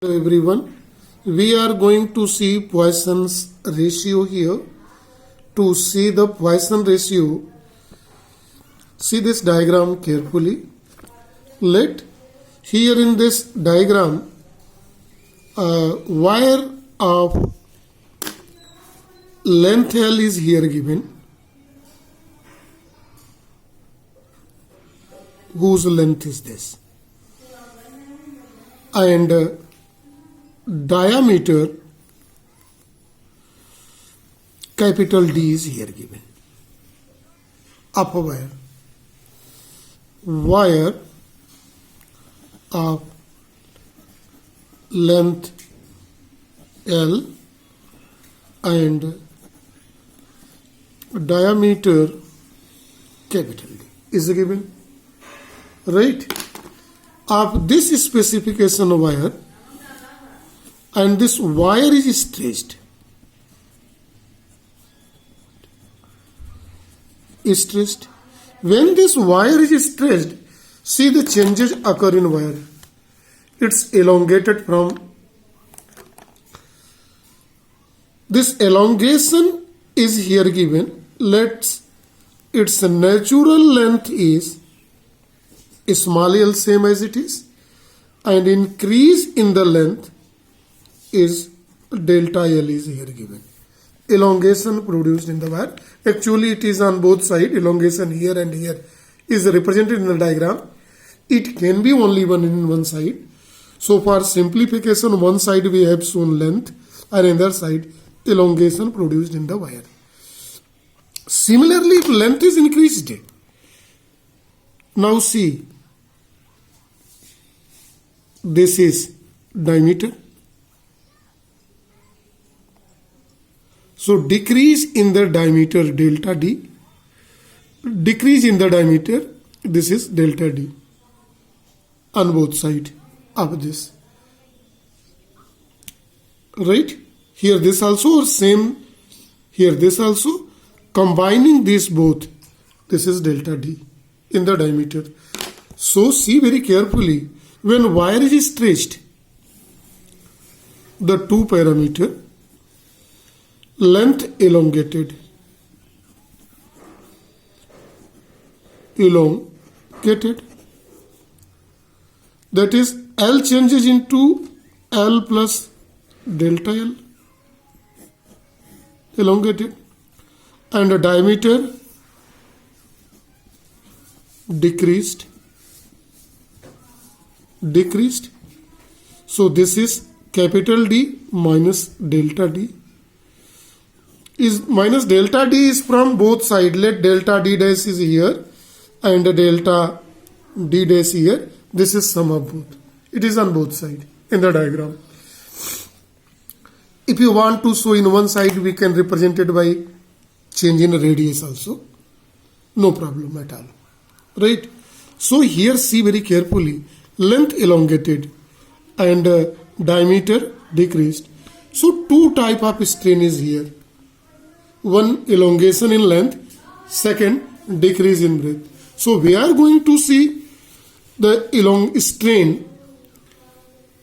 Hello everyone, we are going to see Poisson's ratio here. To see the Poisson ratio, see this diagram carefully. Let here in this diagram a wire of length L is here given, whose length is this, and diameter capital D is here given of a wire of length L and diameter capital D is given, right? Of this specification wire, and this wire is stretched. When this wire is stretched, see the changes occur in wire. It's elongated from this elongation is here given. Let's its natural length is small l, same as it is, and increase in the length is delta L is here given. Elongation produced in the wire. Actually, it is on both sides. Elongation here and here is represented in the diagram. It can be only one in one side. So for simplification, one side we have shown length and another side elongation produced in the wire. Similarly, if length is increased, now see, this is diameter. So decrease in the diameter delta D, decrease in the diameter, this is delta D on both sides of this, right? Here this also, or same here this also, combining these both, this is delta D in the diameter. So see very carefully, when wire is stretched, the two parameter, length elongated, that is L changes into L plus delta L, elongated, and the diameter decreased. So this is capital D minus delta D. Is minus delta D is from both sides. Let delta D dash is here and delta D dash here. This is sum of both. It is on both sides in the diagram. If you want to show in one side, we can represent it by changing radius also. No problem at all. Right? So here see very carefully. Length elongated and diameter decreased. So two type of strain is here. One, elongation in length. Second, decrease in breadth. So we are going to see the strain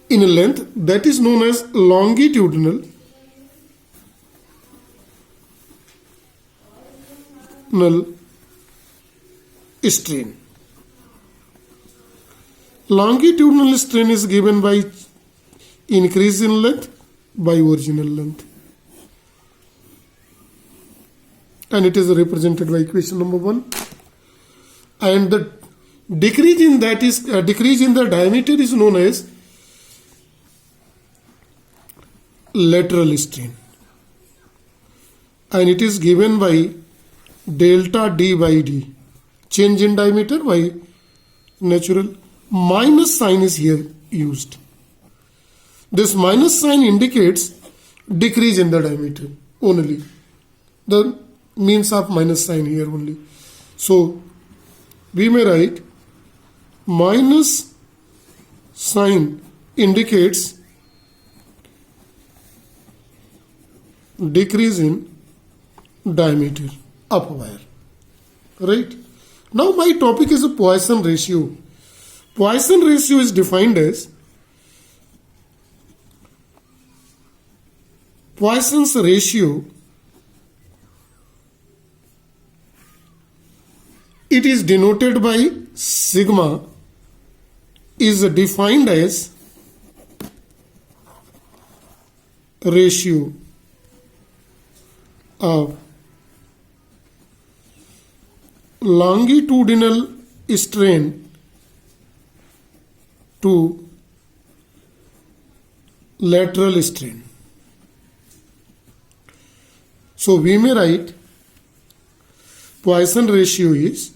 in length, that is known as longitudinal strain. Longitudinal strain is given by increase in length by original length, and it is represented by equation number 1. And the decrease in that is decrease in the diameter is known as lateral strain, and it is given by delta D by D, change in diameter by natural. Minus sign is here used. This minus sign indicates decrease in the diameter only. The means of minus sign here only. So we may write minus sign indicates decrease in diameter of wire. Right? Now my topic is a Poisson ratio. Poisson ratio is defined as Poisson's ratio, it is denoted by sigma, is defined as ratio of longitudinal strain to lateral strain. So we may write Poisson ratio is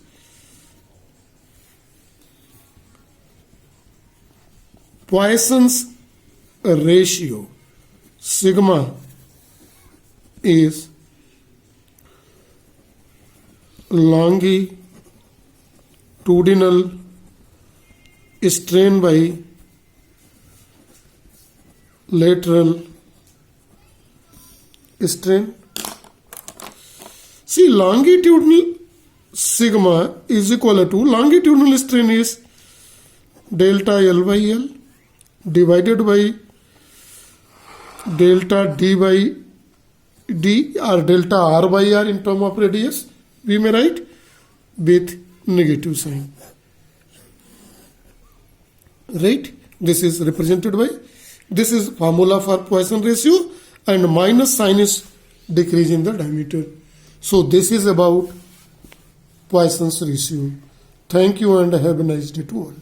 Poisson's ratio sigma is longitudinal strain by lateral strain. See, longitudinal sigma is equal to longitudinal strain is delta L by L divided by delta D by D or delta R by R in term of radius. We may write with negative sign. Right? This is represented by, this is formula for Poisson ratio, and minus sign is decrease in the diameter. So this is about Poisson's ratio. Thank you and have a nice day to all.